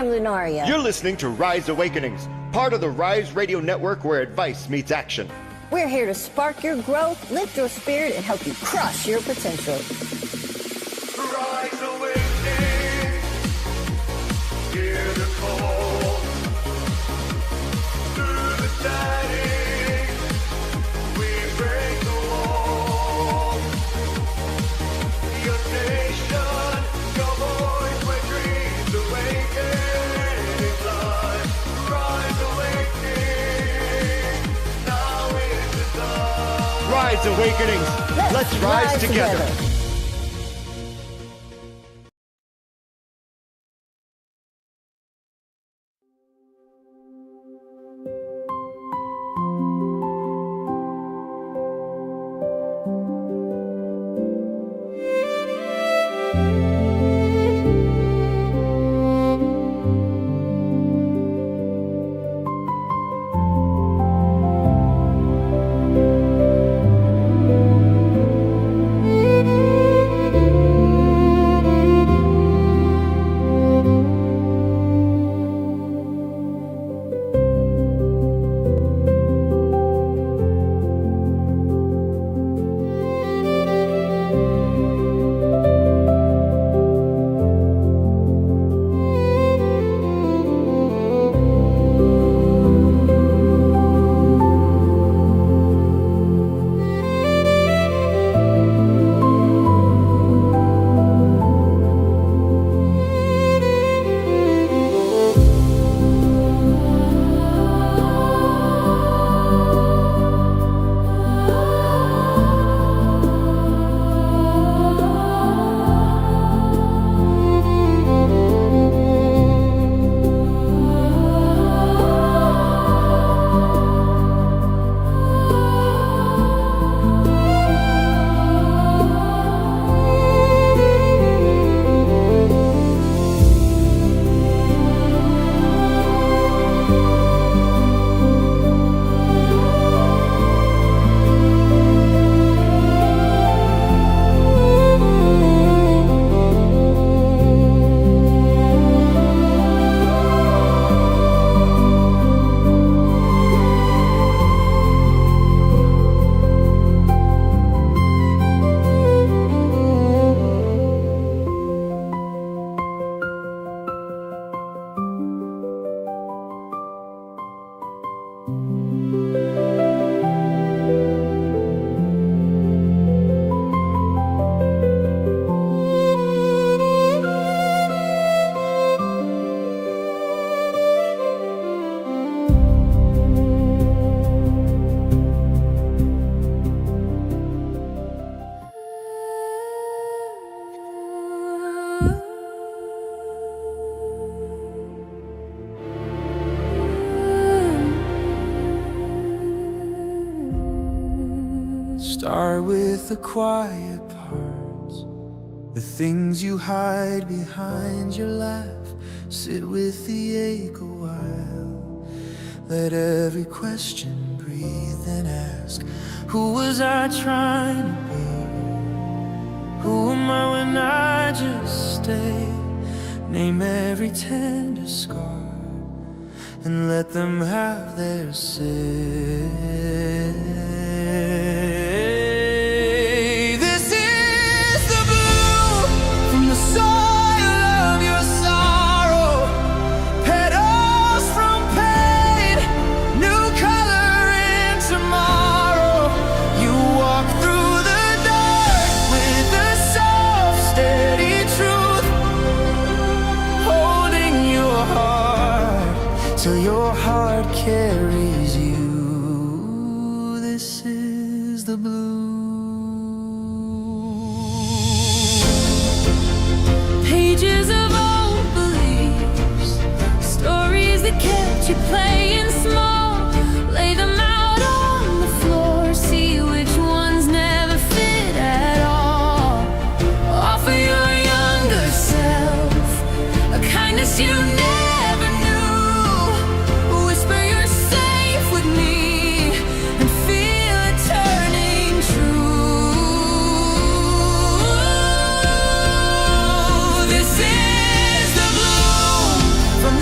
I'm Lunaria. You're listening to Rise Awakenings, part of the Rise Radio Network where advice meets action. We're here to spark your growth, lift your spirit, and help you crush your potential. Rise Awakenings, hear the call. Through the static, we break the wall. Your station, your voice, where dreams awaken in life. Rise Awakening, now is the time. Rise Awakenings, let's rise together. Start with the quiet parts, the things you hide behind your laugh. Sit with the ache a while. Let every question breathe and ask, who was I trying to be? Who am I when I just stay? Name every tender scar and let them have their say. Till your heart carries you. This is the blue. Pages of old beliefs, stories that kept you playing small. Lay them out on the floor, see which ones never fit at all. Offer your younger self a kindness you never knew. From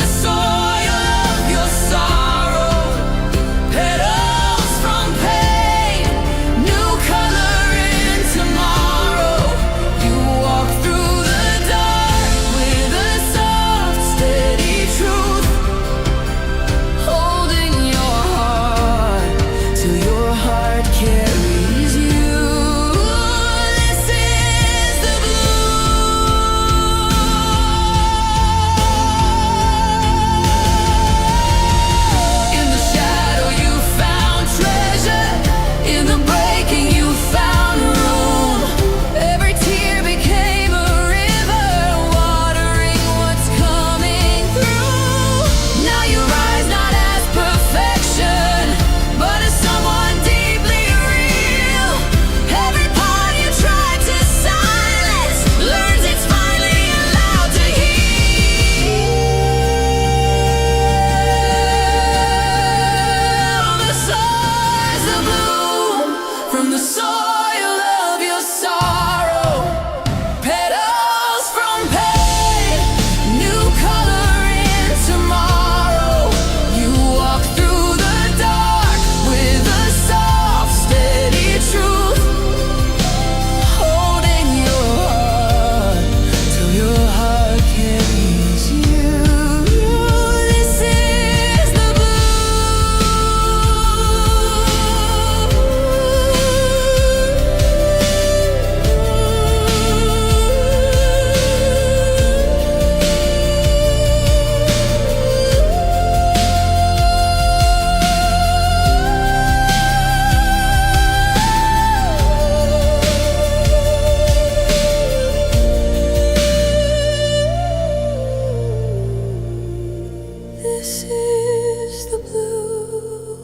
This is the blue.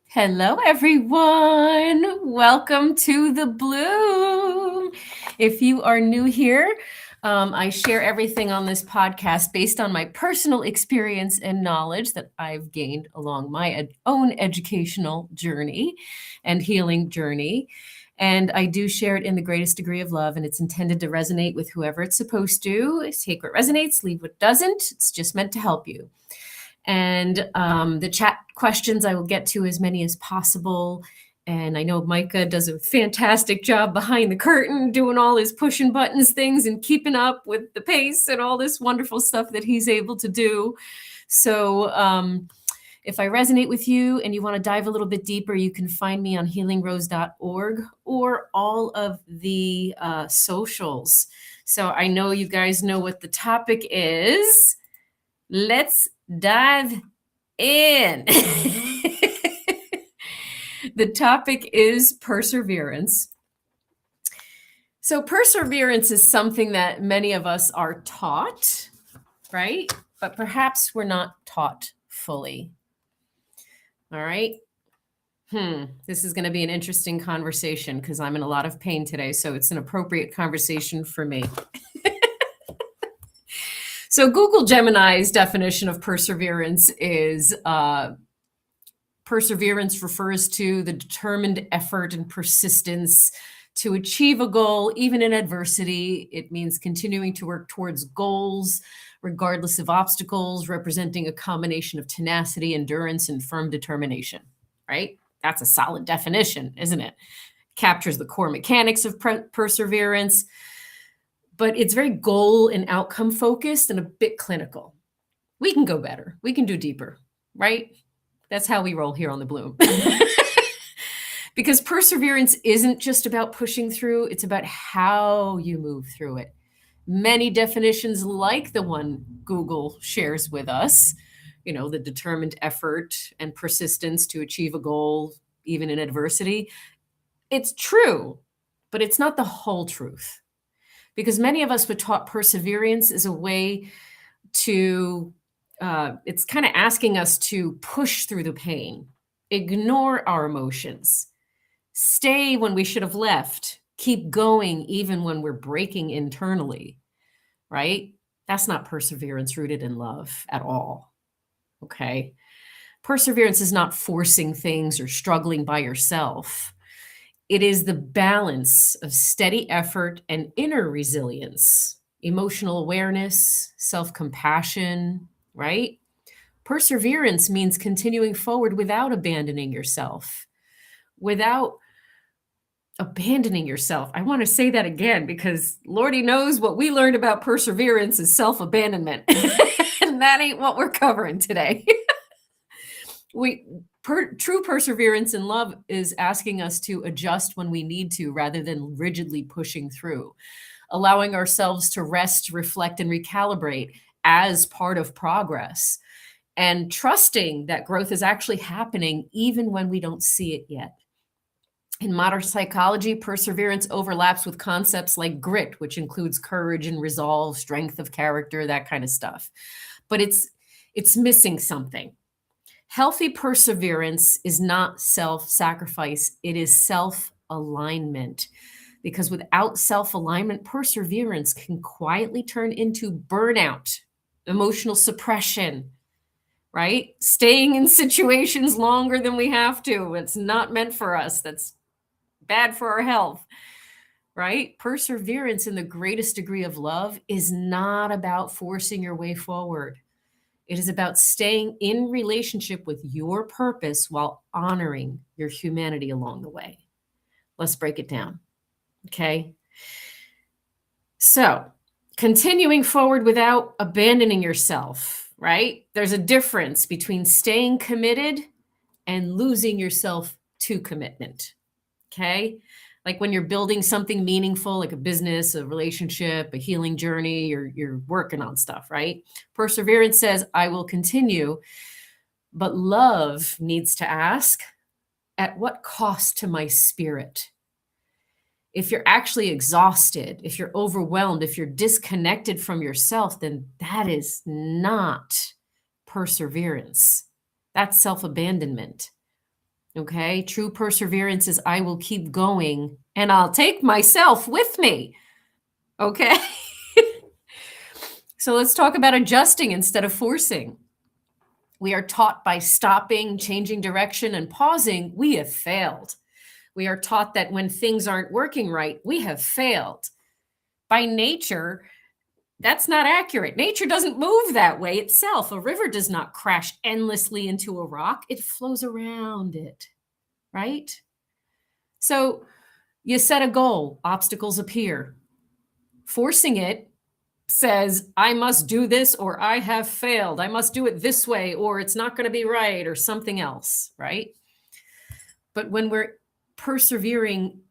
Hello, everyone. Welcome to the Bloom. If you are new here, I share everything on this podcast based on my personal experience and knowledge that I've gained along my own educational journey and healing journey. And I do share it in the greatest degree of love, and it's intended to resonate with whoever it's supposed to. Take what resonates, leave what doesn't. It's just meant to help you. And the chat questions, I will get to as many as possible. And I know Micah does a fantastic job behind the curtain, doing all his pushing buttons things and keeping up with the pace and all this wonderful stuff that he's able to do. So if I resonate with you and you want to dive a little bit deeper, you can find me on healingrose.org or all of the socials. So I know you guys know what the topic is. Let's dive in. The topic is perseverance. So perseverance is something that many of us are taught, right? But perhaps we're not taught fully. All right. This is going to be an interesting conversation because I'm in a lot of pain today. So it's an appropriate conversation for me. So Google Gemini's definition of perseverance is perseverance refers to the determined effort and persistence to achieve a goal, even in adversity. It means continuing to work towards goals, regardless of obstacles, representing a combination of tenacity, endurance, and firm determination, right? That's a solid definition, isn't it? Captures the core mechanics of perseverance, but it's very goal and outcome focused and a bit clinical. We can go better. We can do deeper, right? That's how we roll here on the Bloom. Because perseverance isn't just about pushing through, it's about how you move through it. Many definitions like the one Google shares with us, you know, the determined effort and persistence to achieve a goal, even in adversity. It's true, but it's not the whole truth. Because many of us were taught perseverance is a way to, it's kind of asking us to push through the pain, ignore our emotions, stay when we should have left, keep going even when we're breaking internally, right? That's not perseverance rooted in love at all, okay? Perseverance is not forcing things or struggling by yourself. It is the balance of steady effort and inner resilience, emotional awareness, self-compassion, right? Perseverance means continuing forward without abandoning yourself, without abandoning yourself. I want to say that again because Lordy knows what we learned about perseverance is self-abandonment. And that ain't what we're covering today. True perseverance in love is asking us to adjust when we need to rather than rigidly pushing through, allowing ourselves to rest, reflect, and recalibrate as part of progress, and trusting that growth is actually happening even when we don't see it yet. In modern psychology, perseverance overlaps with concepts like grit, which includes courage and resolve, strength of character, that kind of stuff. But it's missing something. Healthy perseverance is not self-sacrifice, it is self-alignment. Because without self-alignment, perseverance can quietly turn into burnout, emotional suppression, right? Staying in situations longer than we have to. It's not meant for us. That's bad for our health, right? Perseverance in the greatest degree of love is not about forcing your way forward. It is about staying in relationship with your purpose while honoring your humanity along the way. Let's break it down. Okay. So, continuing forward without abandoning yourself, right? There's a difference between staying committed and losing yourself to commitment. Okay. Like when you're building something meaningful, like a business, a relationship, a healing journey, you're working on stuff, right? Perseverance says, I will continue, but love needs to ask, at what cost to my spirit? If you're actually exhausted, if you're overwhelmed, if you're disconnected from yourself, then that is not perseverance. That's self-abandonment. Okay? True perseverance is I will keep going and I'll take myself with me. Okay? So let's talk about adjusting instead of forcing. We are taught by stopping, changing direction, and pausing, we have failed. We are taught that when things aren't working right, we have failed. By nature, that's not accurate. Nature doesn't move that way itself. A river does not crash endlessly into a rock, it flows around it, right? So you set a goal, obstacles appear. Forcing it says, I must do this or I have failed. I must do it this way or it's not going to be right or something else, right? But when we're persevering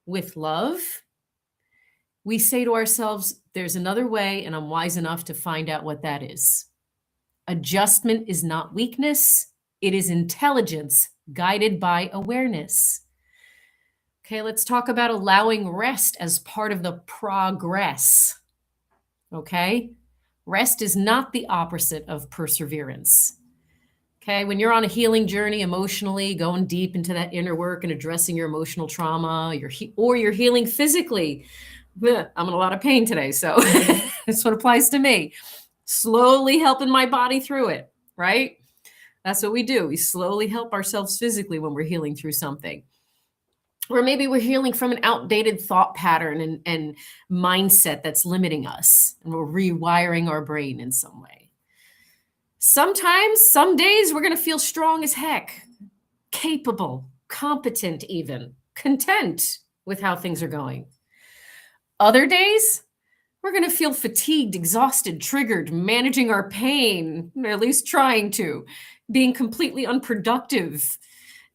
with love, we say to ourselves, there's another way, and I'm wise enough to find out what that is. Adjustment is not weakness, it is intelligence guided by awareness. Okay, let's talk about allowing rest as part of the progress. Okay, rest is not the opposite of perseverance. Okay, when you're on a healing journey emotionally, going deep into that inner work and addressing your emotional trauma, or you're healing physically. I'm in a lot of pain today, so that's what applies to me. Slowly helping my body through it, right? That's what we do. We slowly help ourselves physically when we're healing through something. Or maybe we're healing from an outdated thought pattern and mindset that's limiting us, and we're rewiring our brain in some way. Sometimes, some days, we're going to feel strong as heck, capable, competent even, content with how things are going. Other days, we're going to feel fatigued, exhausted, triggered, managing our pain, at least trying to, being completely unproductive,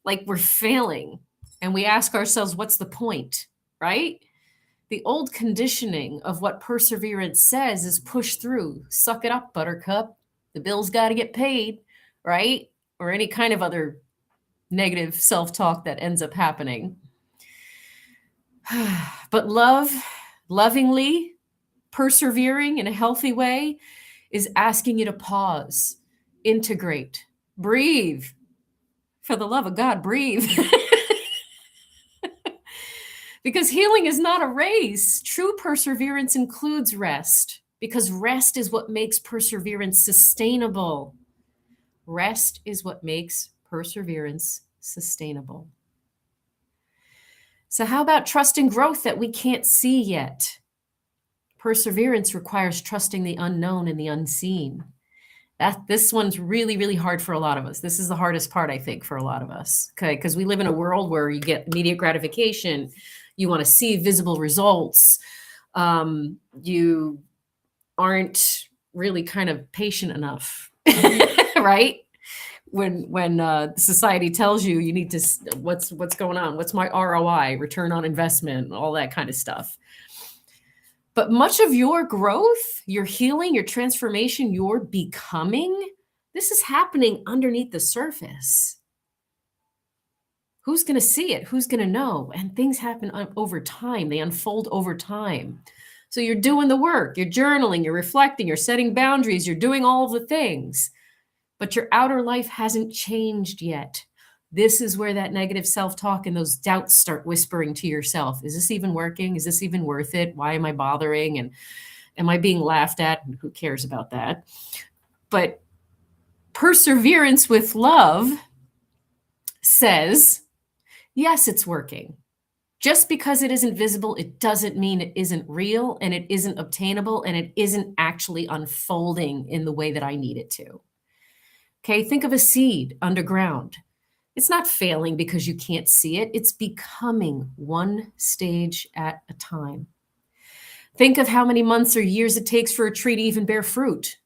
like we're failing. And we ask ourselves, what's the point, right? The old conditioning of what perseverance says is push through, suck it up, buttercup. The bills got to get paid, right? Or any kind of other negative self-talk that ends up happening. But lovingly, persevering in a healthy way is asking you to pause, integrate, breathe. For the love of God, breathe. Because healing is not a race. True perseverance includes rest, because rest is what makes perseverance sustainable. Rest is what makes perseverance sustainable. So how about trusting growth that we can't see yet? Perseverance requires trusting the unknown and the unseen. This one's really, really hard for a lot of us. This is the hardest part, I think, for a lot of us. Okay, because we live in a world where you get immediate gratification. You want to see visible results. You aren't really kind of patient enough, right? When society tells you need to, what's going on? What's my ROI, return on investment, all that kind of stuff. But much of your growth, your healing, your transformation, your becoming, this is happening underneath the surface. Who's going to see it? Who's going to know? And things happen over time. They unfold over time. So you're doing the work, you're journaling, you're reflecting, you're setting boundaries, you're doing all of the things, but your outer life hasn't changed yet. This is where that negative self-talk and those doubts start whispering to yourself. Is this even working? Is this even worth it? Why am I bothering? And am I being laughed at? And who cares about that? But perseverance with love says, yes, it's working. Just because it isn't visible, it doesn't mean it isn't real and it isn't obtainable and it isn't actually unfolding in the way that I need it to. Okay, think of a seed underground. It's not failing because you can't see it. It's becoming one stage at a time. Think of how many months or years it takes for a tree to even bear fruit.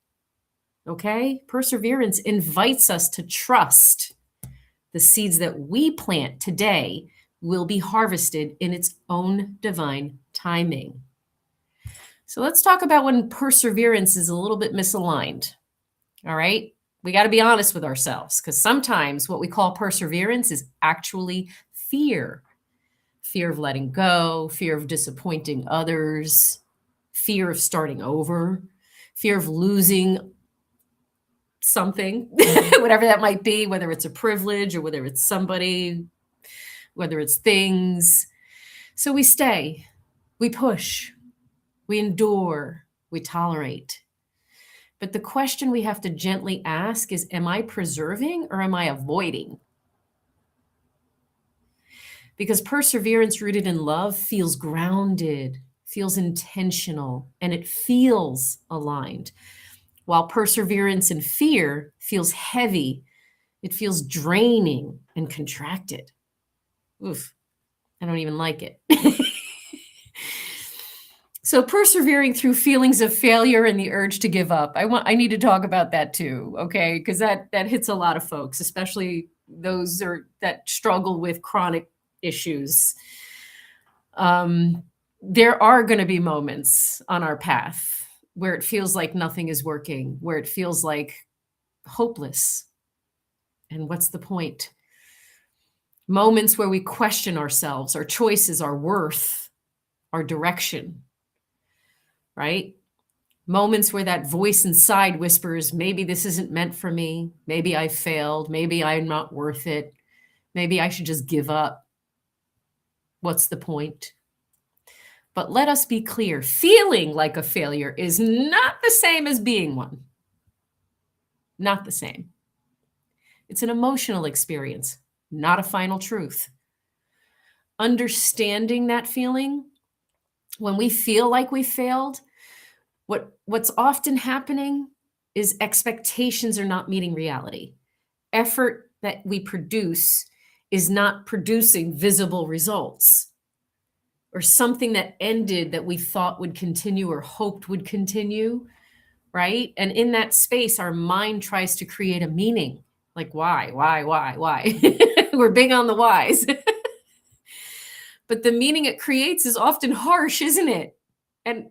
Okay, perseverance invites us to trust the seeds that we plant today will be harvested in its own divine timing. So let's talk about when perseverance is a little bit misaligned. All right. We got to be honest with ourselves, because sometimes what we call perseverance is actually fear. fear of letting go, fear of disappointing others, fear of starting over, fear of losing something, whatever that might be, whether it's a privilege or whether it's somebody, whether it's things. So we stay, we push, we endure, we tolerate. But the question we have to gently ask is, am I preserving or am I avoiding? Because perseverance rooted in love feels grounded, feels intentional, and it feels aligned. While perseverance in fear feels heavy, it feels draining and contracted. Oof, I don't even like it. So persevering through feelings of failure and the urge to give up. I need to talk about that too, okay? Because that hits a lot of folks, especially those that struggle with chronic issues. There are going to be moments on our path where it feels like nothing is working, where it feels like hopeless. And what's the point? Moments where we question ourselves, our choices, our worth, our direction, right? Moments where that voice inside whispers, maybe this isn't meant for me. Maybe I failed. Maybe I'm not worth it. Maybe I should just give up. What's the point? But let us be clear, feeling like a failure is not the same as being one. Not the same. It's an emotional experience, not a final truth. Understanding that feeling, when we feel like we failed, what's often happening is expectations are not meeting reality. Effort that we produce is not producing visible results, or something that ended that we thought would continue or hoped would continue, right? And in that space, our mind tries to create a meaning. Like, why? We're big on the whys. But the meaning it creates is often harsh, isn't it? And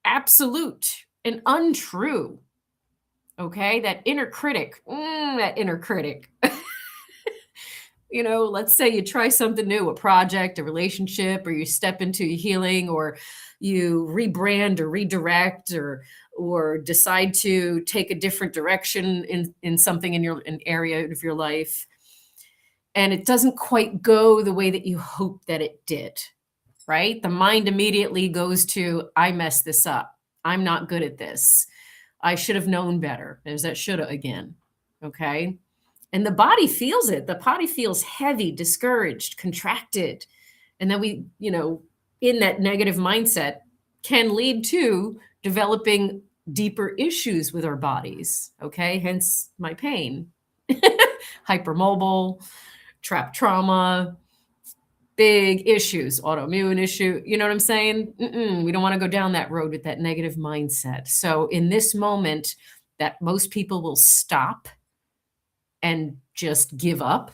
absolute and untrue. Okay? That inner critic. Let's say you try something new, a project, a relationship, or you step into healing, or you rebrand or redirect, or decide to take a different direction in something in an area of your life. And it doesn't quite go the way that you hoped that it did, right? The mind immediately goes to, I messed this up. I'm not good at this. I should have known better. There's that shoulda again, okay? And the body feels it. The body feels heavy, discouraged, contracted. And then we, in that negative mindset can lead to developing deeper issues with our bodies, okay? Hence my pain. Hypermobile, trapped trauma, big issues, autoimmune issue. You know what I'm saying? We don't want to go down that road with that negative mindset. So in this moment that most people will stop and just give up,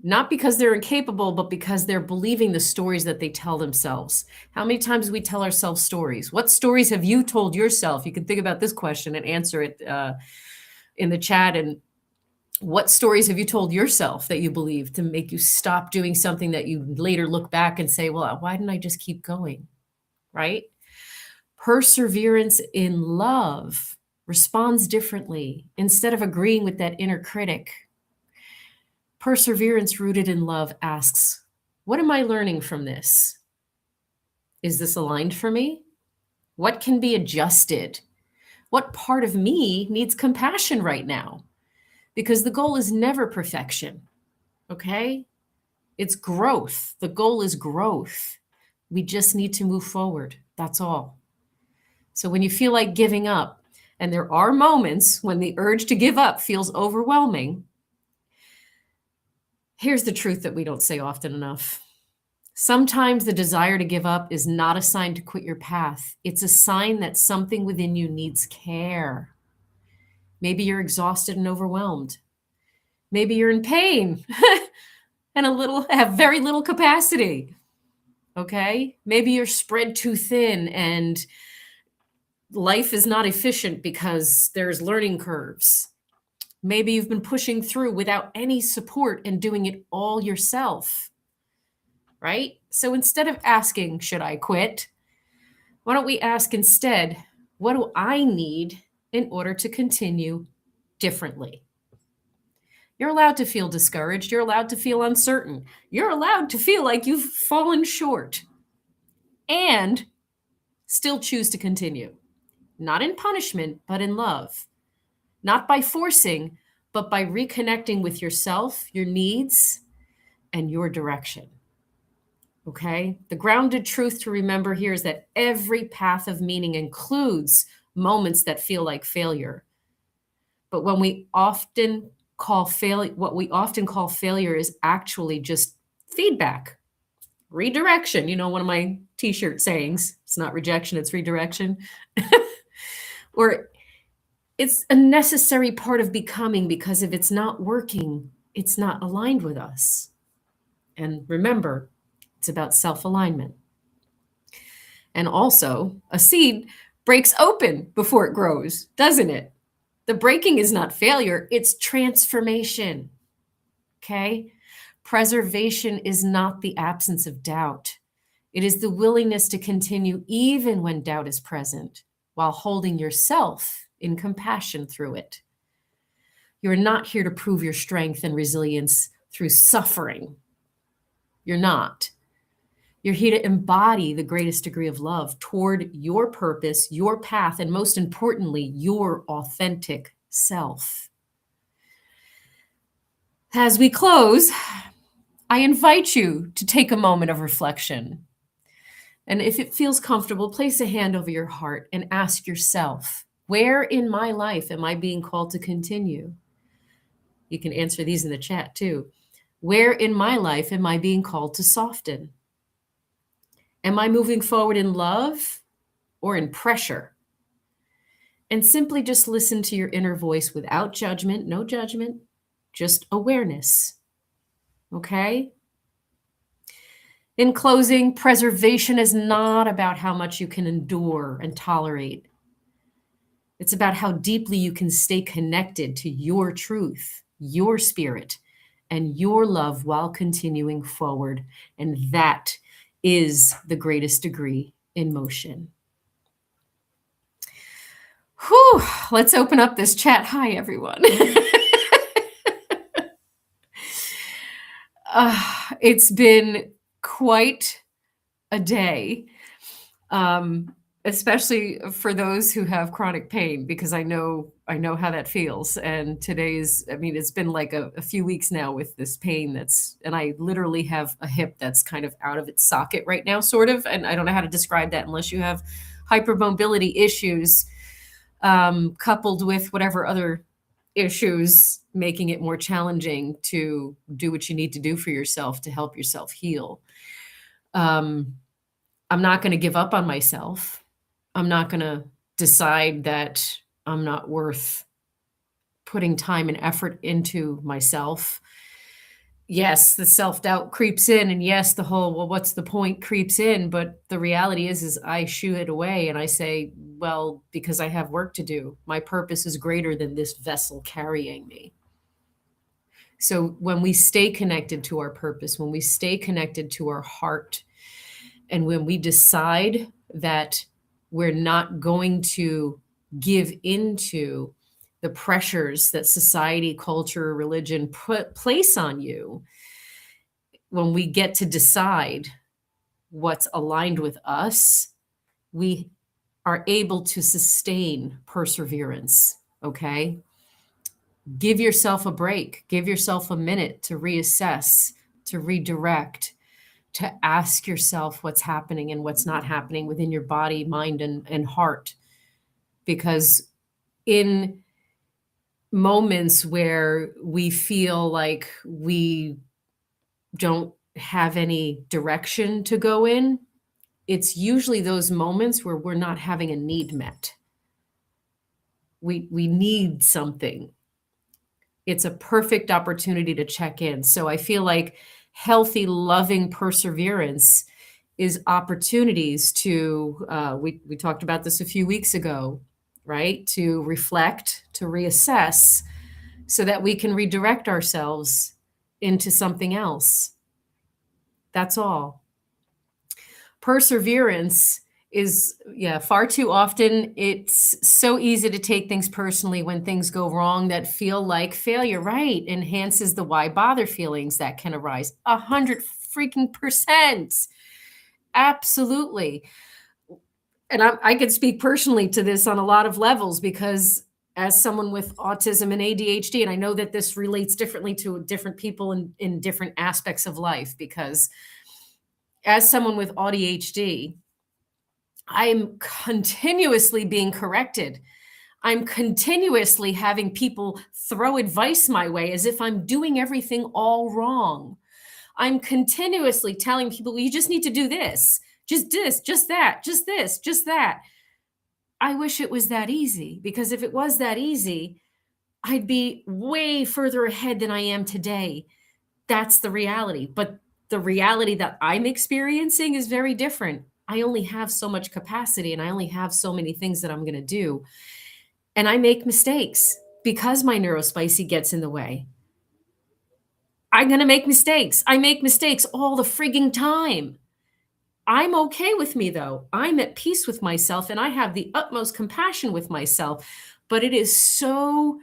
not because they're incapable, but because they're believing the stories that they tell themselves. How many times do we tell ourselves stories? What stories have you told yourself? You can think about this question and answer it in the chat. And what stories have you told yourself that you believe to make you stop doing something that you later look back and say, well, why didn't I just keep going? Right? Perseverance in love responds differently. Instead of agreeing with that inner critic, perseverance rooted in love asks, what am I learning from this? Is this aligned for me? What can be adjusted? What part of me needs compassion right now? Because the goal is never perfection, okay? It's growth. The goal is growth. We just need to move forward. That's all. So when you feel like giving up, and there are moments when the urge to give up feels overwhelming, here's the truth that we don't say often enough. Sometimes the desire to give up is not a sign to quit your path. It's a sign that something within you needs care. Maybe you're exhausted and overwhelmed. Maybe you're in pain and have very little capacity. Okay? Maybe you're spread too thin and life is not efficient because there's learning curves. Maybe you've been pushing through without any support and doing it all yourself. right? So instead of asking, should I quit? Why don't we ask instead, what do I need in order to continue differently? You're allowed to feel discouraged. You're allowed to feel uncertain. You're allowed to feel like you've fallen short and still choose to continue. Not in punishment, but in love. Not by forcing, but by reconnecting with yourself, your needs, and your direction. Okay? The grounded truth to remember here is that every path of meaning includes moments that feel like failure. But when we often call failure, what we often call failure is actually just feedback, redirection. You know, one of my t-shirt sayings, it's not rejection, it's redirection. Or it's a necessary part of becoming, because if it's not working, it's not aligned with us. And remember, it's about self-alignment. And also, a seed breaks open before it grows, doesn't it? The breaking is not failure, it's transformation. Okay? Preservation is not the absence of doubt. It is the willingness to continue even when doubt is present, while holding yourself in compassion through it. You're not here to prove your strength and resilience through suffering. You're not. You're here to embody the greatest degree of love toward your purpose, your path, and most importantly, your authentic self. As we close, I invite you to take a moment of reflection. And if it feels comfortable, place a hand over your heart and ask yourself, where in my life am I being called to continue? You can answer these in the chat too. Where in my life am I being called to soften? Am I moving forward in love or in pressure? And simply just listen to your inner voice without judgment, no judgment, just awareness. Okay? In closing, preservation is not about how much you can endure and tolerate. It's about how deeply you can stay connected to your truth, your spirit, and your love while continuing forward. And that is the greatest degree in motion. Whew, let's open up this chat. Hi, everyone. It's been quite a day, especially for those who have chronic pain, because I know how that feels. And it's been like a few weeks now with this pain and I literally have a hip that's kind of out of its socket right now, sort of. And I don't know how to describe that unless you have hypermobility issues, coupled with whatever other issues, making it more challenging to do what you need to do for yourself to help yourself heal. I'm not going to give up on myself. I'm not going to decide that I'm not worth putting time and effort into myself. Yes, the self-doubt creeps in, and yes, the whole, well, what's the point creeps in, but the reality is I shoo it away and I say, well, because I have work to do. My purpose is greater than this vessel carrying me. So when we stay connected to our purpose, when we stay connected to our heart, and when we decide that we're not going to give into the pressures that society, culture, religion place on you, when we get to decide what's aligned with us, we are able to sustain perseverance, okay? Give yourself a break. Give yourself a minute to reassess, to redirect, to ask yourself what's happening and what's not happening within your body, mind, and heart. Because in moments where we feel like we don't have any direction to go in, it's usually those moments where we're not having a need met. We need something. It's a perfect opportunity to check in. So I feel like healthy, loving perseverance is opportunities to, we talked about this a few weeks ago, right? To reflect, to reassess, so that we can redirect ourselves into something else. That's all. Perseverance is, far too often it's so easy to take things personally when things go wrong that feel like failure, right? Enhances the why bother feelings that can arise. 100 freaking %. Absolutely. And I can speak personally to this on a lot of levels because as someone with autism and ADHD, and I know that this relates differently to different people in different aspects of life, because as someone with ADHD, I'm continuously being corrected. I'm continuously having people throw advice my way as if I'm doing everything all wrong. I'm continuously telling people, well, you just need to do this, just that, just this, just that. I wish it was that easy, because if it was that easy, I'd be way further ahead than I am today. That's the reality. But the reality that I'm experiencing is very different. I only have so much capacity and I only have so many things that I'm going to do. And I make mistakes because my neurospicy gets in the way. I'm going to make mistakes. I make mistakes all the frigging time. I'm okay with me though. I'm at peace with myself and I have the utmost compassion with myself. But it is so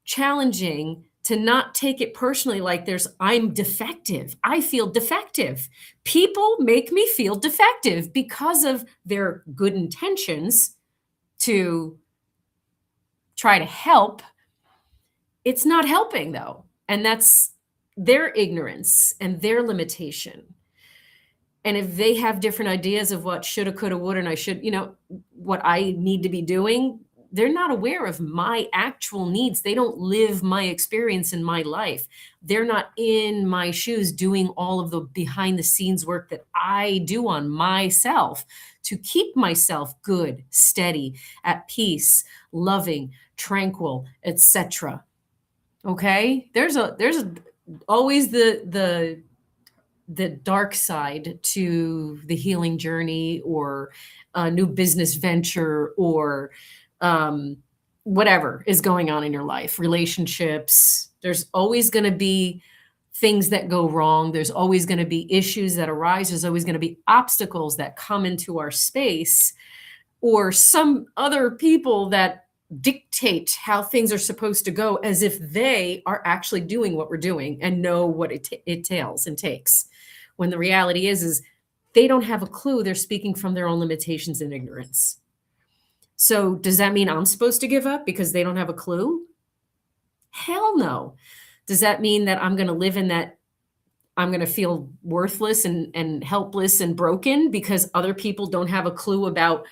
challenging to not take it personally like I'm defective. I feel defective. People make me feel defective because of their good intentions to try to help. It's not helping though. And that's their ignorance and their limitation. And if they have different ideas of what shoulda, coulda, woulda, and I should, what I need to be doing, they're not aware of my actual needs. They don't live my experience in my life. They're not in my shoes doing all of the behind the scenes work that I do on myself to keep myself good, steady, at peace, loving, tranquil, etc. Okay? There's always the dark side to the healing journey or a new business venture or whatever is going on in your life, relationships. There's always going to be things that go wrong. There's always going to be issues that arise. There's always going to be obstacles that come into our space or some other people that dictate how things are supposed to go as if they are actually doing what we're doing and know what it entails and takes. When the reality is they don't have a clue. They're speaking from their own limitations and ignorance. So does that mean I'm supposed to give up because they don't have a clue? Hell no. Does that mean that I'm going to live in that I'm going to feel worthless and helpless and broken because other people don't have a clue about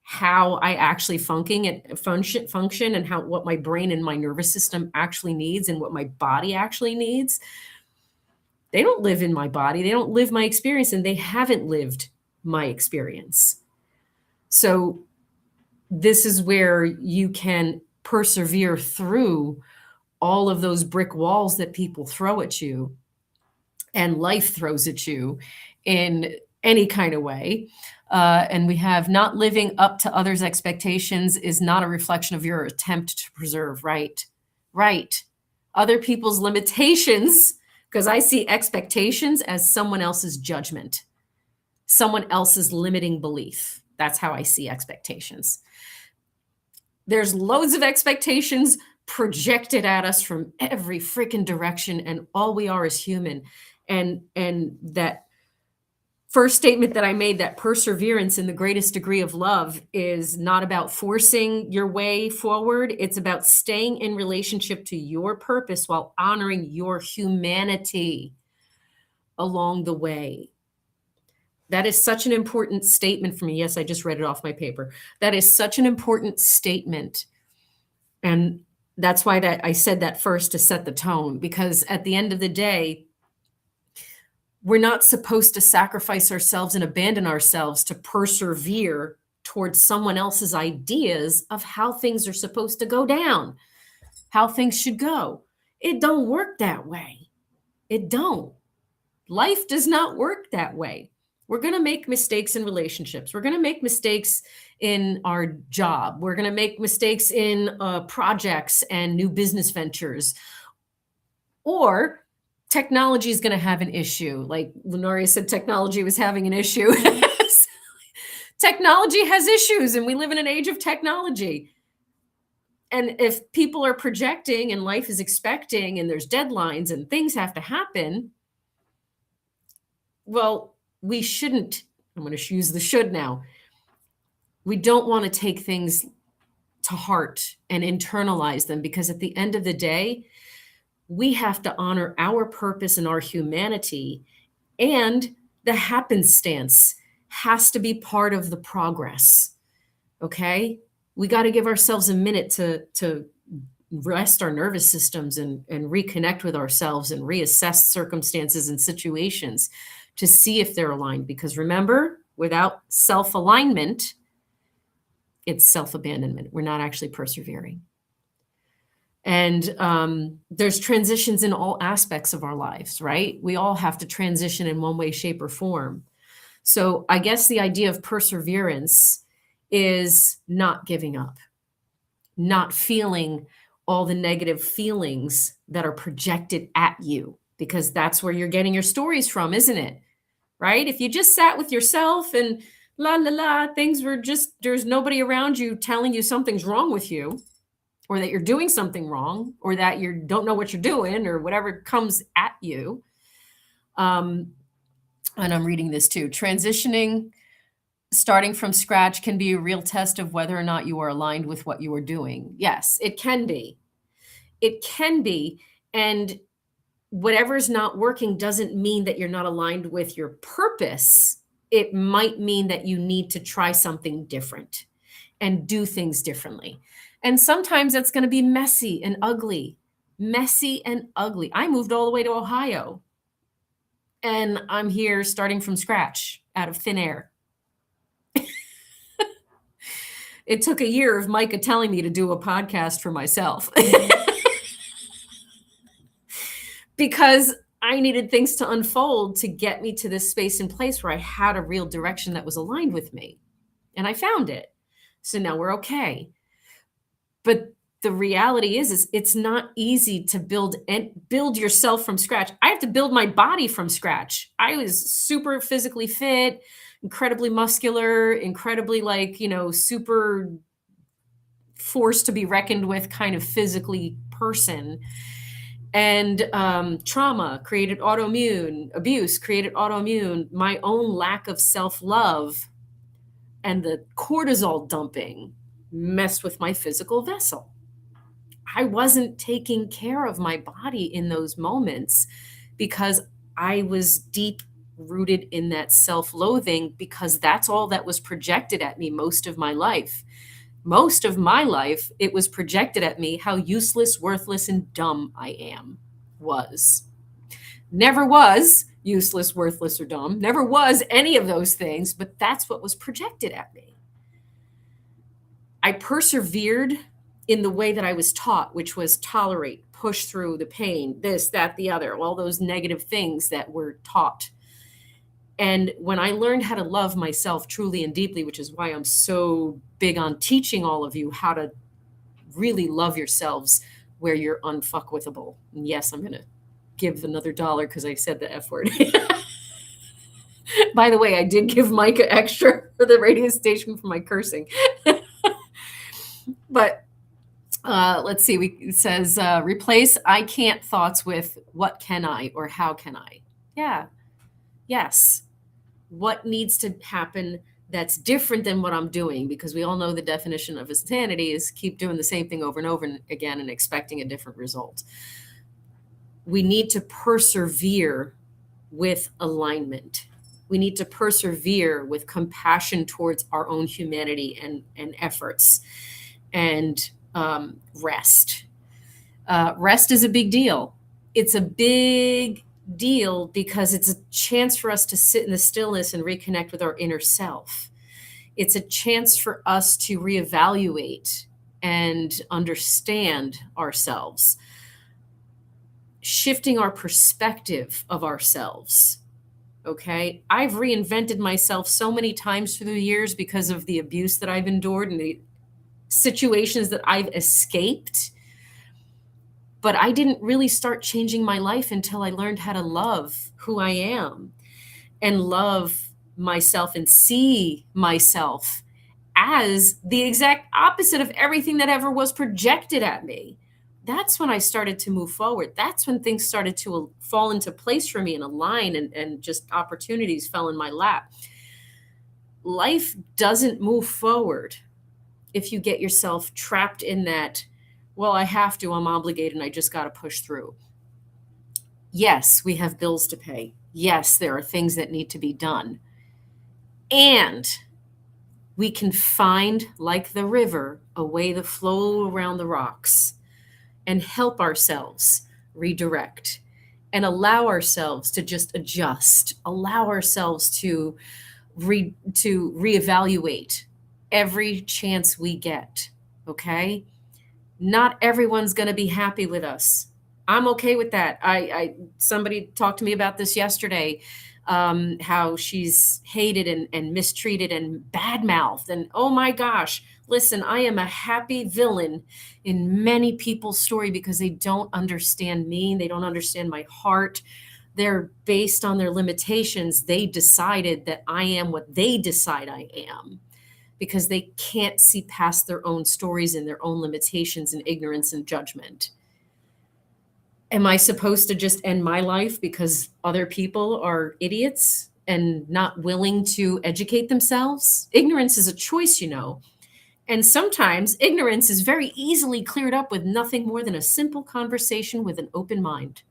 how I actually function and what my brain and my nervous system actually needs and what my body actually needs? They don't live in my body. They don't live my experience, and they haven't lived my experience. So this is where you can persevere through all of those brick walls that people throw at you and life throws at you in any kind of way. And we have not living up to others' expectations is not a reflection of your attempt to preserve, right? Right. Other people's limitations, because I see expectations as someone else's judgment, someone else's limiting belief. That's how I see expectations. There's loads of expectations projected at us from every freaking direction, and all we are is human. And that first statement that I made, that perseverance in the greatest degree of love is not about forcing your way forward. It's about staying in relationship to your purpose while honoring your humanity along the way. That is such an important statement for me. Yes, I just read it off my paper. That is such an important statement. And that's why I said that first to set the tone, because at the end of the day, we're not supposed to sacrifice ourselves and abandon ourselves to persevere towards someone else's ideas of how things are supposed to go down, how things should go. It don't work that way. It don't. Life does not work that way. We're going to make mistakes in relationships. We're going to make mistakes in our job. We're going to make mistakes in projects and new business ventures. Or technology is going to have an issue. Like Lenoria said, technology was having an issue. Technology has issues, and we live in an age of technology. And if people are projecting and life is expecting and there's deadlines and things have to happen, well, we shouldn't. I'm going to use the should now. We don't want to take things to heart and internalize them, because at the end of the day, we have to honor our purpose and our humanity, and the happenstance has to be part of the progress. Okay? We got to give ourselves a minute to rest our nervous systems and reconnect with ourselves and reassess circumstances and situations to see if they're aligned. Because remember, without self-alignment, it's self-abandonment. We're not actually persevering. And there's transitions in all aspects of our lives, right? We all have to transition in one way, shape, or form. So I guess the idea of perseverance is not giving up, not feeling all the negative feelings that are projected at you, because that's where you're getting your stories from, isn't it? Right? If you just sat with yourself and la la la, things were just, there's nobody around you telling you something's wrong with you, or that you're doing something wrong, or that you don't know what you're doing, or whatever comes at you. And I'm reading this too. Transitioning, starting from scratch can be a real test of whether or not you are aligned with what you are doing. Yes, it can be. It can be. And whatever's not working doesn't mean that you're not aligned with your purpose. It might mean that you need to try something different and do things differently. And sometimes that's going to be messy and ugly. Messy and ugly. I moved all the way to Ohio, and I'm here starting from scratch out of thin air. It took a year of Micah telling me to do a podcast for myself because I needed things to unfold to get me to this space and place where I had a real direction that was aligned with me. And I found it. So now we're okay. But the reality is it's not easy to build yourself from scratch. I have to build my body from scratch. I was super physically fit, incredibly muscular, incredibly super force to be reckoned with kind of physically person. And trauma created autoimmune, abuse created autoimmune, my own lack of self-love and the cortisol dumping messed with my physical vessel. I wasn't taking care of my body in those moments because I was deep rooted in that self-loathing, because that's all that was projected at me most of my life. Most of my life, it was projected at me how useless, worthless, and dumb I was. Never was useless, worthless, or dumb. Never was any of those things, but that's what was projected at me. I persevered in the way that I was taught, which was tolerate, push through the pain, this, that, the other, all those negative things that were taught. And when I learned how to love myself truly and deeply, which is why I'm so big on teaching all of you how to really love yourselves where you're unfuckwithable. And yes, I'm going to give another $1 because I said the F word. By the way, I did give Micah extra for the radio station for my cursing. But let's see. It says, replace I can't thoughts with what can I or how can I? Yeah. Yes. What needs to happen that's different than what I'm doing? Because we all know the definition of insanity is keep doing the same thing over and over again and expecting a different result. We need to persevere with alignment. We need to persevere with compassion towards our own humanity and efforts, and rest. Rest is a big deal. It's a big deal because it's a chance for us to sit in the stillness and reconnect with our inner self. It's a chance for us to reevaluate and understand ourselves, shifting our perspective of ourselves. Okay. I've reinvented myself so many times through the years because of the abuse that I've endured and the situations that I've escaped. But I didn't really start changing my life until I learned how to love who I am and love myself and see myself as the exact opposite of everything that ever was projected at me. That's when I started to move forward. That's when things started to fall into place for me and align, and just opportunities fell in my lap. Life doesn't move forward if you get yourself trapped in that, well, I have to, I'm obligated, and I just got to push through. Yes, we have bills to pay. Yes, there are things that need to be done. And we can find, like the river, a way to flow around the rocks and help ourselves redirect and allow ourselves to just adjust, allow ourselves to reevaluate every chance we get. Okay? Not everyone's going to be happy with us. I'm okay with that. I somebody talked to me about this yesterday, how she's hated and mistreated and bad-mouthed. And oh my gosh, listen, I am a happy villain in many people's story because they don't understand me. They don't understand my heart. They're based on their limitations. They decided that I am what they decide I am, because they can't see past their own stories and their own limitations and ignorance and judgment. Am I supposed to just end my life because other people are idiots and not willing to educate themselves? Ignorance is a choice, you know. And sometimes ignorance is very easily cleared up with nothing more than a simple conversation with an open mind.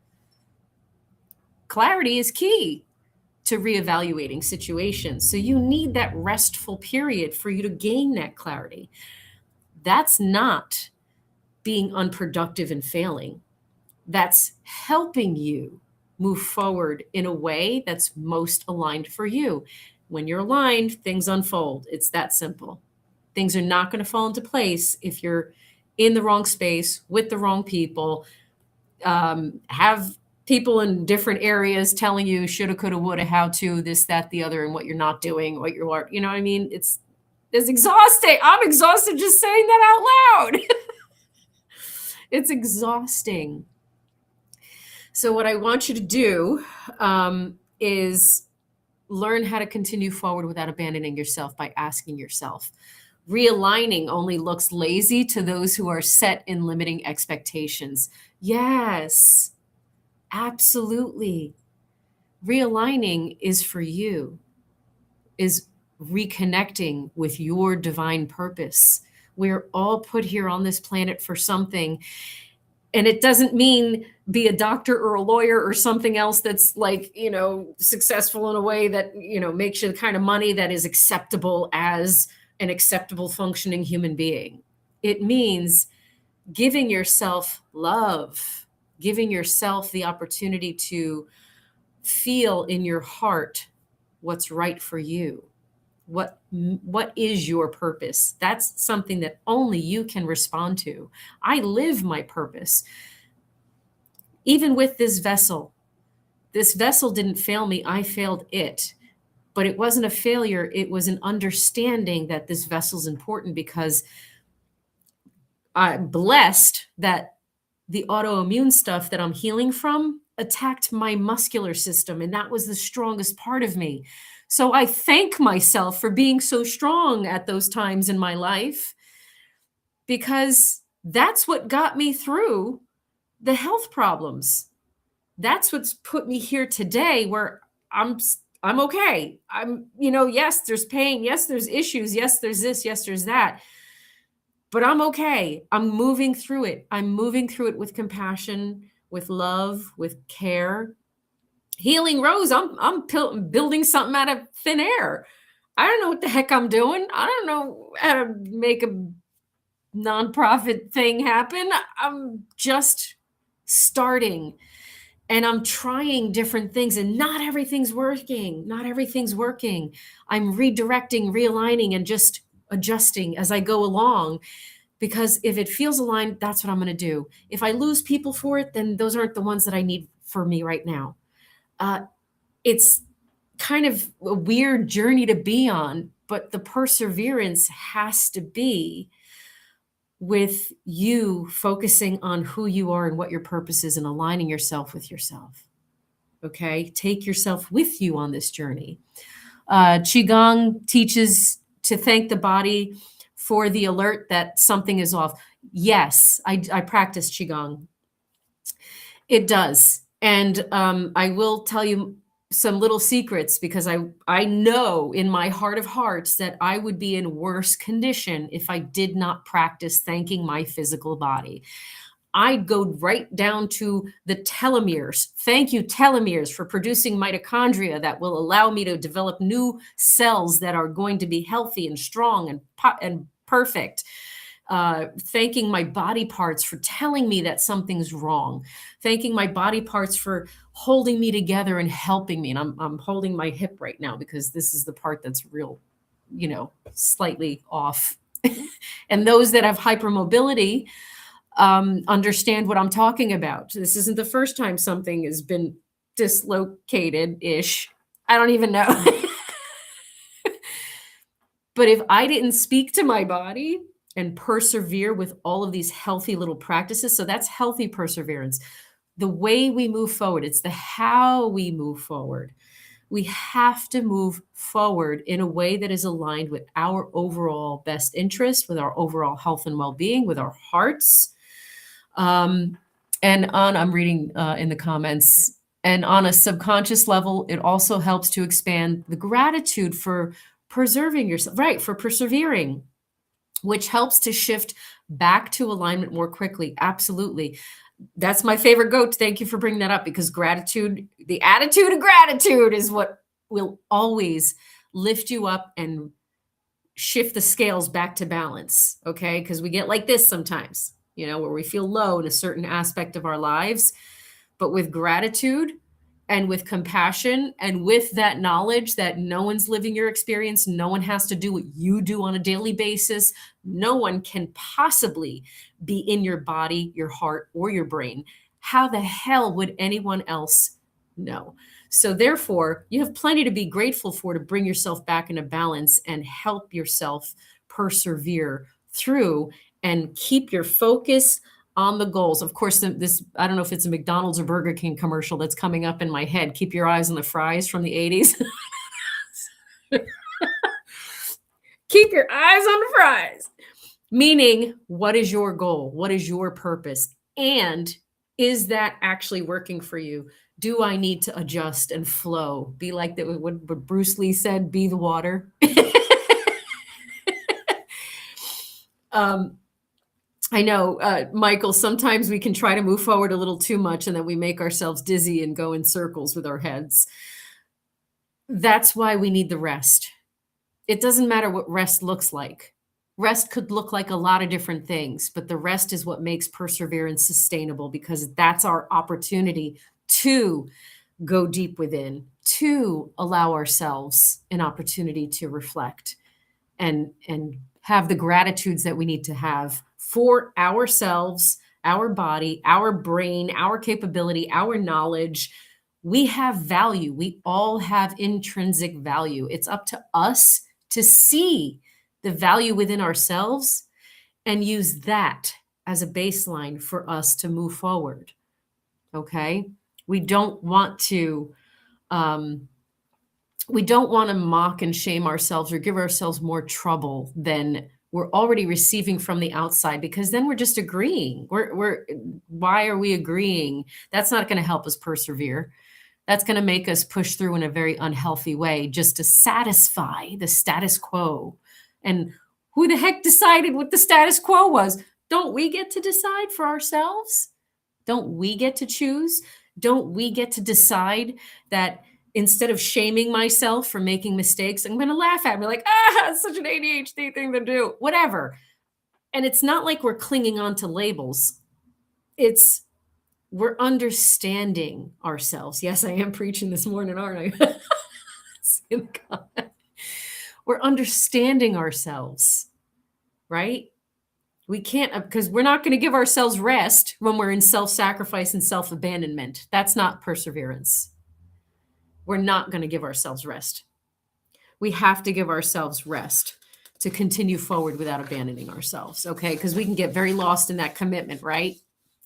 Clarity is key to reevaluating situations. So you need that restful period for you to gain that clarity. That's not being unproductive and failing. That's helping you move forward in a way that's most aligned for you. When you're aligned, things unfold. It's that simple. Things are not going to fall into place if you're in the wrong space with the wrong people, have people in different areas telling you shoulda, coulda, woulda, how to, this, that, the other, and what you're not doing, what you are, you know what I mean? It's exhausting. I'm exhausted just saying that out loud. It's exhausting. So what I want you to do is learn how to continue forward without abandoning yourself by asking yourself. Realigning only looks lazy to those who are set in limiting expectations. Yes, absolutely. Realigning is for you, is reconnecting with your divine purpose. We're all put here on this planet for something. And it doesn't mean be a doctor or a lawyer or something else that's like, you know, successful in a way that, you know, makes you the kind of money that is acceptable as an acceptable functioning human being. It means giving yourself love, giving yourself the opportunity to feel in your heart what's right for you. What is your purpose? That's something that only you can respond to. I live my purpose. Even with this vessel didn't fail me. I failed it. But it wasn't a failure. It was an understanding that this vessel's important, because I'm blessed that the autoimmune stuff that I'm healing from attacked my muscular system, and that was the strongest part of me. So I thank myself for being so strong at those times in my life, because that's what got me through the health problems. That's what's put me here today, where I'm okay. Yes, there's pain. Yes, there's issues. Yes, there's this. Yes, there's that. But I'm okay. I'm moving through it. I'm moving through it with compassion, with love, with care. Healing Rose, I'm building something out of thin air. I don't know what the heck I'm doing. I don't know how to make a nonprofit thing happen. I'm just starting, and I'm trying different things, and not everything's working. Not everything's working. I'm redirecting, realigning, and just adjusting as I go along. Because if it feels aligned, that's what I'm going to do. If I lose people for it, then those aren't the ones that I need for me right now. It's kind of a weird journey to be on, but the perseverance has to be with you focusing on who you are and what your purpose is and aligning yourself with yourself. Okay? Take yourself with you on this journey. Qigong teaches to thank the body for the alert that something is off. Yes, I practice Qigong. It does. And I will tell you some little secrets, because I know in my heart of hearts that I would be in worse condition if I did not practice thanking my physical body. I'd go right down to the telomeres. Thank you, telomeres, for producing mitochondria that will allow me to develop new cells that are going to be healthy and strong and perfect. Thanking my body parts for telling me that something's wrong. Thanking my body parts for holding me together and helping me. And I'm holding my hip right now because this is the part that's real, slightly off. And those that have hypermobility understand what I'm talking about. This isn't the first time something has been dislocated-ish. I don't even know. But if I didn't speak to my body and persevere with all of these healthy little practices, so that's healthy perseverance. The way we move forward, it's the how we move forward. We have to move forward in a way that is aligned with our overall best interest, with our overall health and well-being, with our hearts. I'm reading in the comments, and on a subconscious level, it also helps to expand the gratitude for preserving yourself, right? For persevering, which helps to shift back to alignment more quickly. Absolutely. That's my favorite goat. Thank you for bringing that up, because gratitude, the attitude of gratitude, is what will always lift you up and shift the scales back to balance. Okay. Because we get like this sometimes, where we feel low in a certain aspect of our lives. But with gratitude and with compassion and with that knowledge that no one's living your experience, no one has to do what you do on a daily basis. No one can possibly be in your body, your heart, or your brain. How the hell would anyone else know? So therefore, you have plenty to be grateful for to bring yourself back into balance and help yourself persevere through and keep your focus on the goals. Of course, this, I don't know if it's a McDonald's or Burger King commercial that's coming up in my head. Keep your eyes on the fries from the 80s. Keep your eyes on the fries. Meaning, what is your goal? What is your purpose? And is that actually working for you? Do I need to adjust and flow? Be like that, what Bruce Lee said, be the water. I know, Michael, sometimes we can try to move forward a little too much and then we make ourselves dizzy and go in circles with our heads. That's why we need the rest. It doesn't matter what rest looks like. Rest could look like a lot of different things, but the rest is what makes perseverance sustainable, because that's our opportunity to go deep within, to allow ourselves an opportunity to reflect and have the gratitudes that we need to have for ourselves, our body, our brain, our capability, our knowledge. We have value. We all have intrinsic value. It's up to us to see the value within ourselves and use that as a baseline for us to move forward. Okay? We don't want to mock and shame ourselves or give ourselves more trouble than we're already receiving from the outside, because then we're just agreeing. Why are we agreeing? That's not going to help us persevere. That's going to make us push through in a very unhealthy way just to satisfy the status quo. And who the heck decided what the status quo was? Don't we get to decide for ourselves? Don't we get to choose? Don't we get to decide that instead of shaming myself for making mistakes, I'm going to laugh at me like, it's such an ADHD thing to do, whatever. And it's not like we're clinging on to labels. It's we're understanding ourselves. Yes, I am preaching this morning, aren't I? We're understanding ourselves, right? We can't, because we're not going to give ourselves rest when we're in self-sacrifice and self-abandonment. That's not perseverance. We're not going to give ourselves rest. We have to give ourselves rest to continue forward without abandoning ourselves, okay? Because we can get very lost in that commitment, right?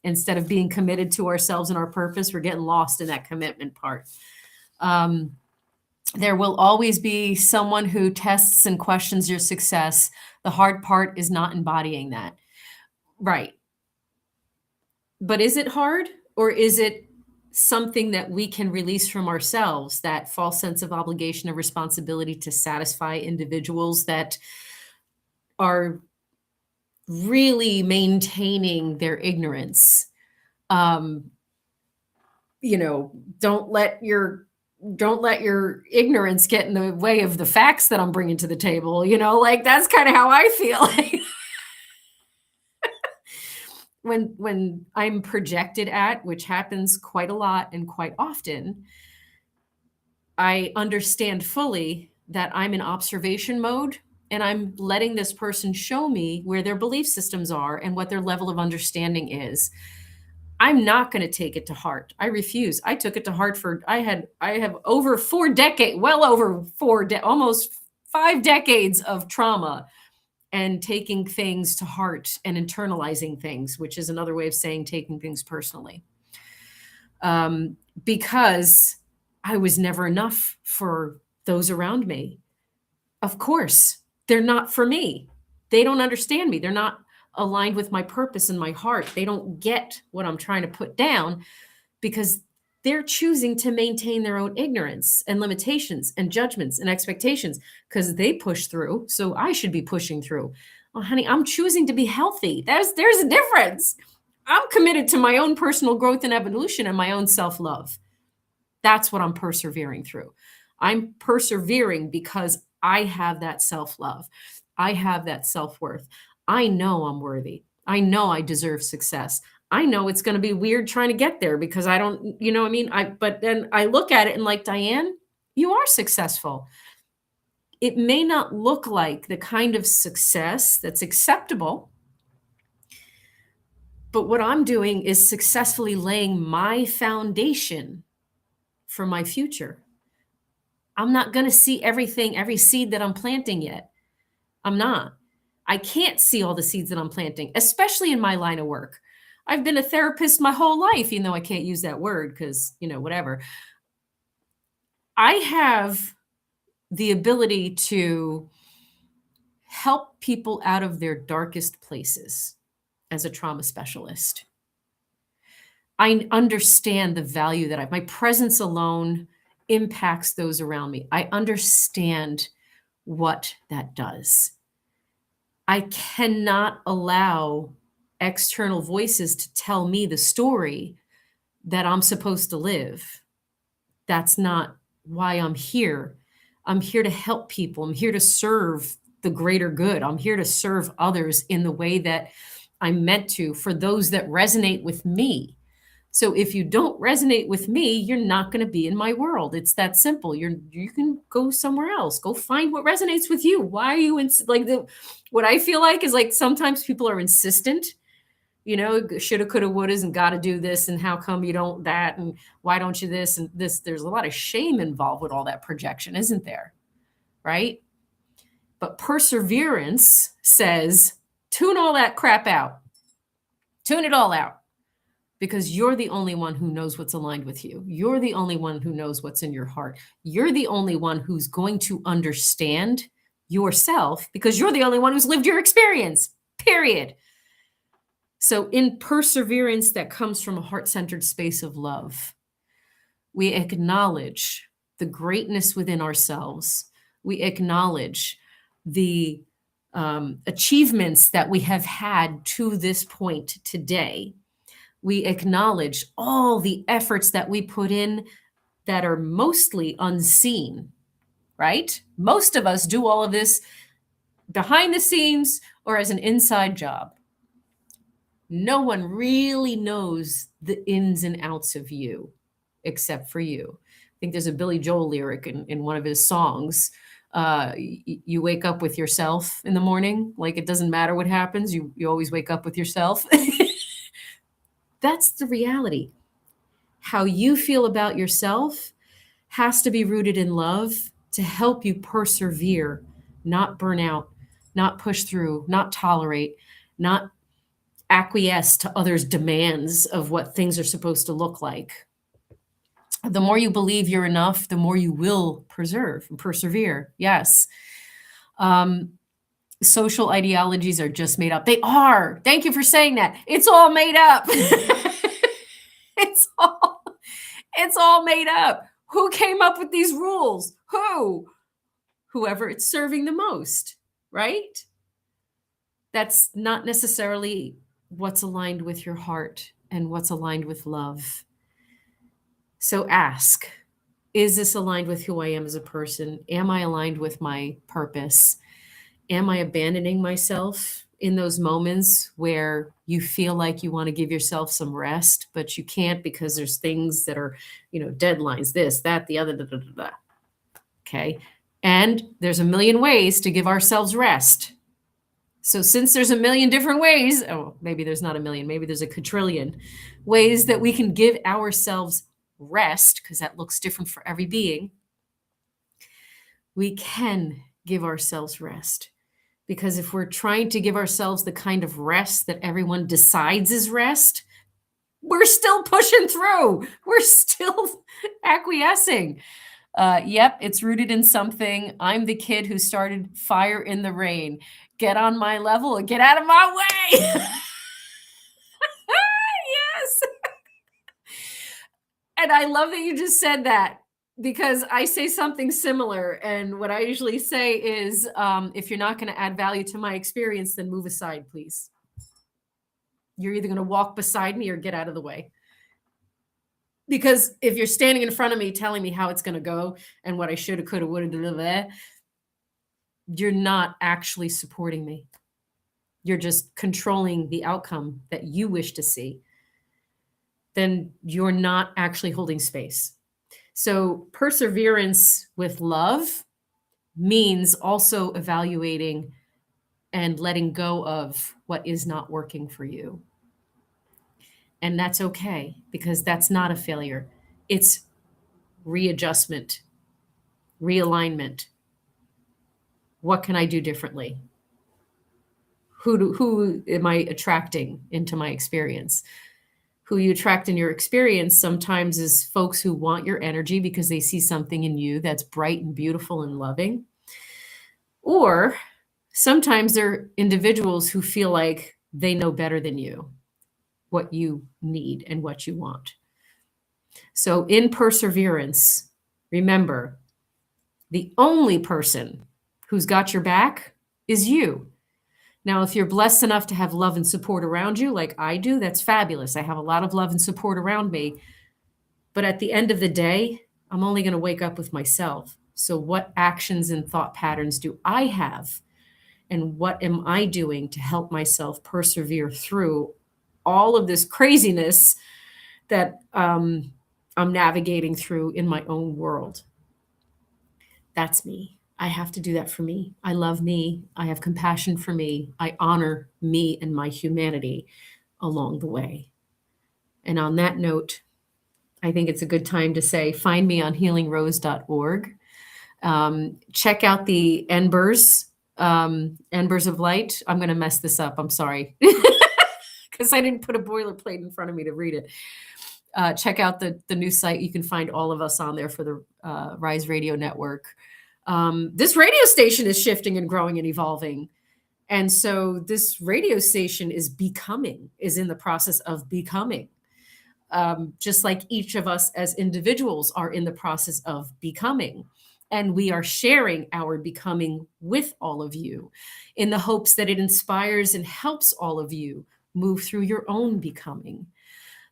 Instead of being committed to ourselves and our purpose, we're getting lost in that commitment part. There will always be someone who tests and questions your success. The hard part is not embodying that. Right. But is it hard, or is it something that we can release from ourselves, that false sense of obligation and responsibility to satisfy individuals that are really maintaining their ignorance? You know, don't let your ignorance get in the way of the facts that I'm bringing to the table. You know, like that's kind of how I feel. When I'm projected at, which happens quite a lot and quite often, I understand fully that I'm in observation mode and I'm letting this person show me where their belief systems are and what their level of understanding is. I'm not going to take it to heart. I refuse. I took it to heart for I have over 4 decades, well over almost 5 decades of trauma and taking things to heart and internalizing things, which is another way of saying taking things personally. Because I was never enough for those around me. Of course, they're not for me. They don't understand me. They're not aligned with my purpose and my heart. They don't get what I'm trying to put down because they're choosing to maintain their own ignorance and limitations and judgments and expectations because they push through. So I should be pushing through. Well, honey, I'm choosing to be healthy. There's a difference. I'm committed to my own personal growth and evolution and my own self-love. That's what I'm persevering through. I'm persevering because I have that self-love. I have that self-worth. I know I'm worthy. I know I deserve success. I know it's going to be weird trying to get there because I don't, you know what I mean? But then I look at it and like, Diane, you are successful. It may not look like the kind of success that's acceptable, but what I'm doing is successfully laying my foundation for my future. I'm not going to see everything, every seed that I'm planting yet. I'm not. I can't see all the seeds that I'm planting, especially in my line of work. I've been a therapist my whole life, even though I can't use that word because, you know, whatever. I have the ability to help people out of their darkest places as a trauma specialist. I understand the value that my presence alone impacts those around me. I understand what that does. I cannot allow external voices to tell me the story that I'm supposed to live. That's not why I'm here. I'm here to help people. I'm here to serve the greater good. I'm here to serve others in the way that I'm meant to for those that resonate with me. So if you don't resonate with me, you're not going to be in my world. It's that simple. You can go somewhere else. Go find what resonates with you. Why are you what I feel like is like sometimes people are insistent, you know, shoulda, coulda, wouldas, and got to do this, and how come you don't that, and why don't you this and this? There's a lot of shame involved with all that projection, isn't there? Right? But perseverance says, tune all that crap out. Tune it all out. Because you're the only one who knows what's aligned with you. You're the only one who knows what's in your heart. You're the only one who's going to understand yourself because you're the only one who's lived your experience, period. So in perseverance that comes from a heart-centered space of love, we acknowledge the greatness within ourselves. We acknowledge the achievements that we have had to this point today. We acknowledge all the efforts that we put in that are mostly unseen, right? Most of us do all of this behind the scenes or as an inside job. No one really knows the ins and outs of you except for you. I think there's a Billy Joel lyric in one of his songs. You wake up with yourself in the morning. Like it doesn't matter what happens. You always wake up with yourself. That's the reality. How you feel about yourself has to be rooted in love to help you persevere, not burn out, not push through, not tolerate, not acquiesce to others' demands of what things are supposed to look like. The more you believe you're enough, the more you will preserve and persevere. Yes. Social ideologies are just made up. They are. Thank you for saying that. It's all made up. it's all it's all made up. Who came up with these rules? Who? Whoever it's serving the most, right? That's not necessarily what's aligned with your heart and what's aligned with love. So ask, is this aligned with who I am as a person? Am I aligned with my purpose? Am I abandoning myself in those moments where you feel like you want to give yourself some rest, but you can't because there's things that are, deadlines, this, that, the other, da, da, da, da. Okay. And there's a million ways to give ourselves rest. So since there's a million different ways, maybe there's not a million, maybe there's a quadrillion ways that we can give ourselves rest, because that looks different for every being, we can give ourselves rest. Because if we're trying to give ourselves the kind of rest that everyone decides is rest, we're still pushing through. We're still acquiescing. Yep, it's rooted in something. I'm the kid who started fire in the rain. Get on my level and get out of my way. Yes. And I love that you just said that, because I say something similar. And what I usually say is, if you're not going to add value to my experience, then move aside, please. You're either going to walk beside me or get out of the way. Because if you're standing in front of me telling me how it's going to go and what I should have, could have, would have, you're not actually supporting me. You're just controlling the outcome that you wish to see. Then you're not actually holding space. So perseverance with love means also evaluating and letting go of what is not working for you. And that's okay, because that's not a failure. It's readjustment, realignment. What can I do differently? Who am I attracting into my experience? Who you attract in your experience sometimes is folks who want your energy because they see something in you that's bright and beautiful and loving. Or sometimes they're individuals who feel like they know better than you what you need and what you want. So in perseverance, remember, the only person who's got your back is you. Now, if you're blessed enough to have love and support around you, like I do, that's fabulous. I have a lot of love and support around me. But at the end of the day, I'm only going to wake up with myself. So what actions and thought patterns do I have? And what am I doing to help myself persevere through all of this craziness that I'm navigating through in my own world? That's me. I have to do that for me. I love me. I have compassion for me. I honor me and my humanity along the way. And on that note, I think it's a good time to say, find me on healingrose.org. Check out the Embers of Light. I'm going to mess this up. I'm sorry. Because I didn't put a boilerplate in front of me to read it. Check out the new site. You can find all of us on there for the Rise Radio Network. This radio station is shifting and growing and evolving. And so this radio station is in the process of becoming. Just like each of us as individuals are in the process of becoming. And we are sharing our becoming with all of you in the hopes that it inspires and helps all of you move through your own becoming.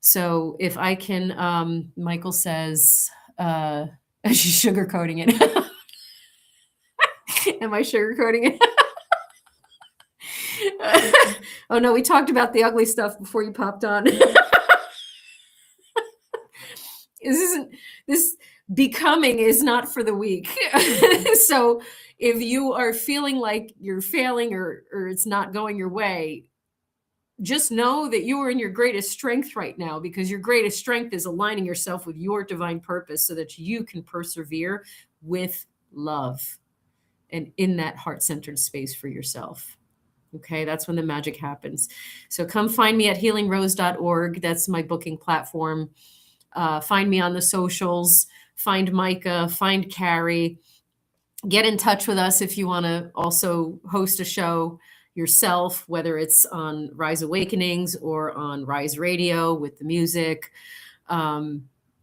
So if I can, Michael says, she's sugarcoating it. Am I sugarcoating it? Oh no, we talked about the ugly stuff before you popped on. This becoming is not for the weak. So if you are feeling like you're failing or it's not going your way, just know that you are in your greatest strength right now, because your greatest strength is aligning yourself with your divine purpose so that you can persevere with love. and in that heart-centered space for yourself. Okay, that's when the magic happens. So come find me at healingrose.org. That's my booking platform. Find me on the socials. Find Micah. Find Carrie. Get in touch with us if you want to also host a show yourself, whether it's on Rise Awakenings or on Rise Radio with the music.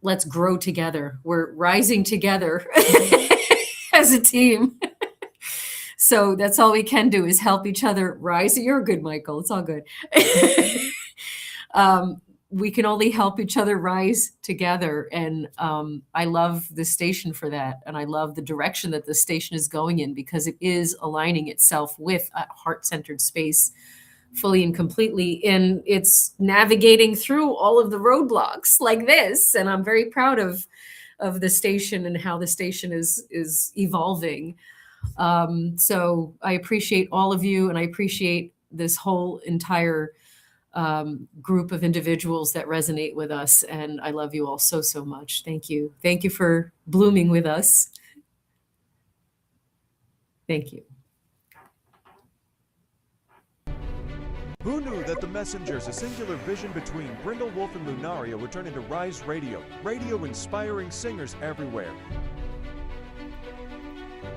Let's grow together. We're rising together as a team. So that's all we can do is help each other rise. You're good, Michael. It's all good. We can only help each other rise together. And I love the station for that. And I love the direction that the station is going in, because it is aligning itself with a heart-centered space fully and completely. And it's navigating through all of the roadblocks like this. And I'm very proud of the station and how the station is evolving. So I appreciate all of you, and I appreciate this whole entire group of individuals that resonate with us. And I love you all so, so much. Thank you. Thank you for blooming with us. Thank you. Who knew that the Messengers, a singular vision between Brindle Wolf and Lunaria, would turn into Rise Radio, radio inspiring singers everywhere?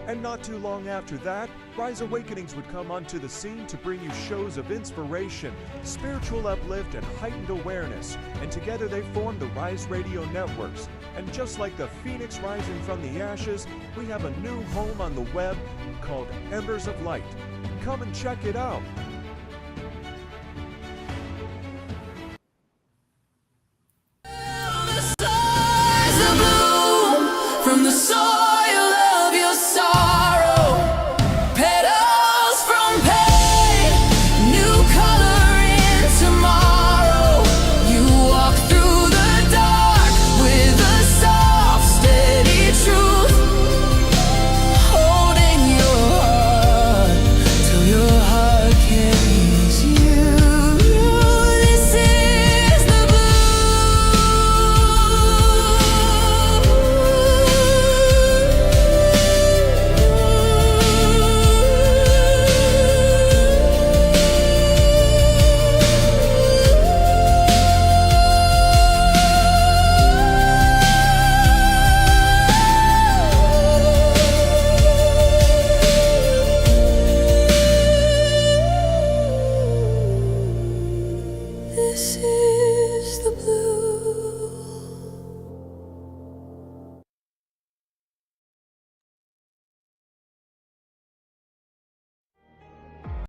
And not too long after that, Rise Awakenings would come onto the scene to bring you shows of inspiration, spiritual uplift, and heightened awareness. And together they formed the Rise Radio Networks. And just like the phoenix rising from the ashes, we have a new home on the web called Embers of Light. Come and check it out. From the soil of your sorrow, petals from pain, new color in tomorrow. You walk through the dark with a soft, steady truth, holding your heart till your heart carries you. This is the blue. This is the blue.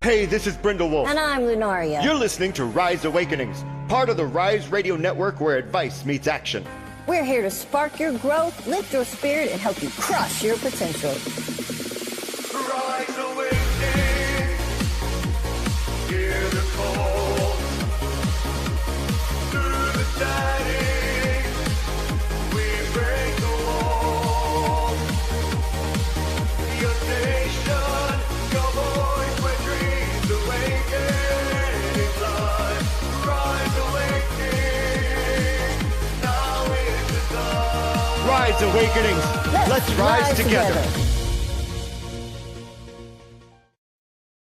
Hey, this is Brindle Wolf. And I'm Lunaria. You're listening to Rise Awakenings, part of the Rise Radio Network where advice meets action. We're here to spark your growth, lift your spirit, and help you crush your potential. Rise awakening, hear the call. Through the static, we break the wall. Your nation, your voice, where dreams awaken. Rise awakening, now is the dawn. Rise Awakenings. Let's rise together.